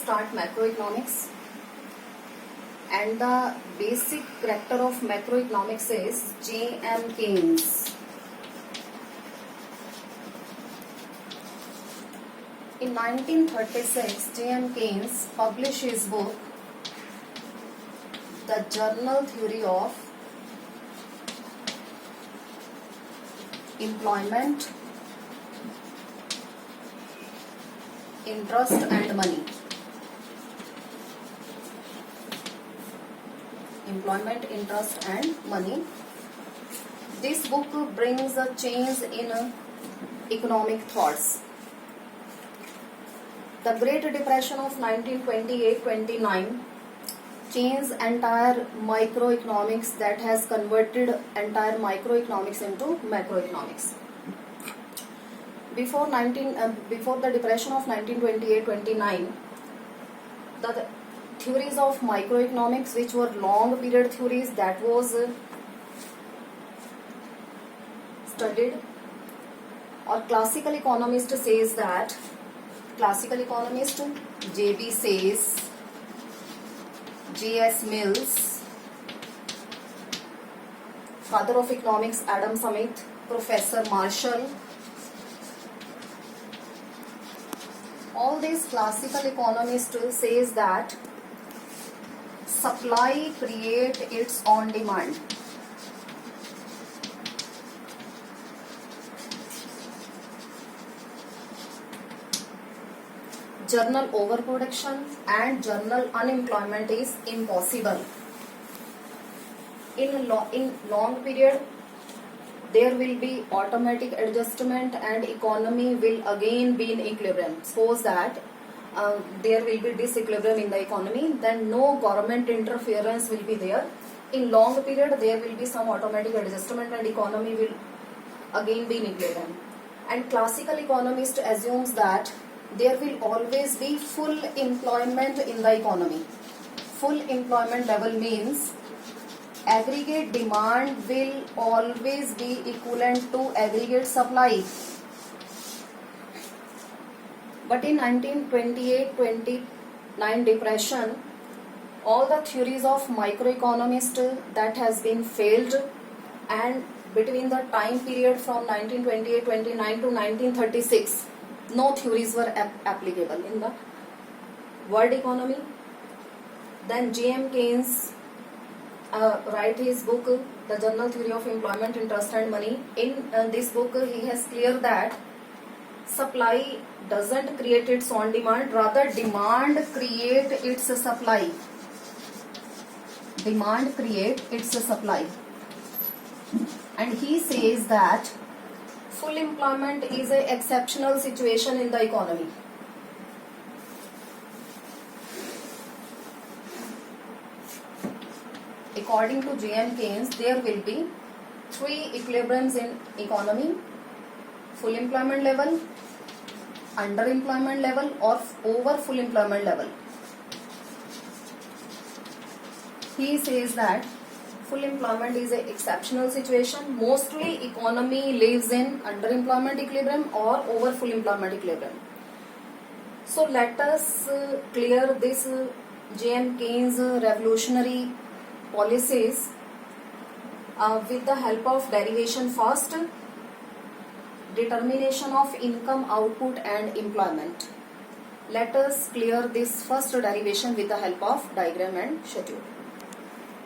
start macroeconomics, and the basic character of macroeconomics is J.M. Keynes. In 1936, J.M. Keynes published his book, The General Theory of Employment, Interest and Money. Employment, interest and money. This book brings a change in economic thoughts. The Great Depression of 1928-29 changed entire microeconomics, that has converted entire microeconomics into macroeconomics. Before the depression of 1928-29, the theories of microeconomics, which were long period theories, that was studied. Or classical economist says that, classical economist J.B. says, J.S. Mills, father of economics Adam Smith, Professor Marshall, all these classical economists says that supply create its own demand. General overproduction and general unemployment is impossible. In long period, there will be automatic adjustment and economy will again be in equilibrium. Suppose that there will be disequilibrium in the economy, then no government interference will be there. In long period, there will be some automatic adjustment and economy will again be in equilibrium. And classical economist assumes that there will always be full employment in the economy. Full employment level means aggregate demand will always be equivalent to aggregate supply. But in 1928-29 depression, all the theories of microeconomists that has been failed, and between the time period from 1928-29 to 1936, no theories were applicable in the world economy. Then J.M. Keynes write his book, The General Theory of Employment, Interest and Money. In this book, he has clear that supply doesn't create its own demand, rather demand create its supply. Demand create its supply. And he says that full employment is an exceptional situation in the economy. According to J.M. Keynes, there will be three equilibriums in economy: full employment level, underemployment level, or over full employment level. He says that full employment is an exceptional situation. Mostly economy lives in underemployment equilibrium or over full employment equilibrium. So let us clear this J.M. Keynes revolutionary policies with the help of derivation. First, determination of income, output and employment. Let us clear this first derivation with the help of diagram and schedule.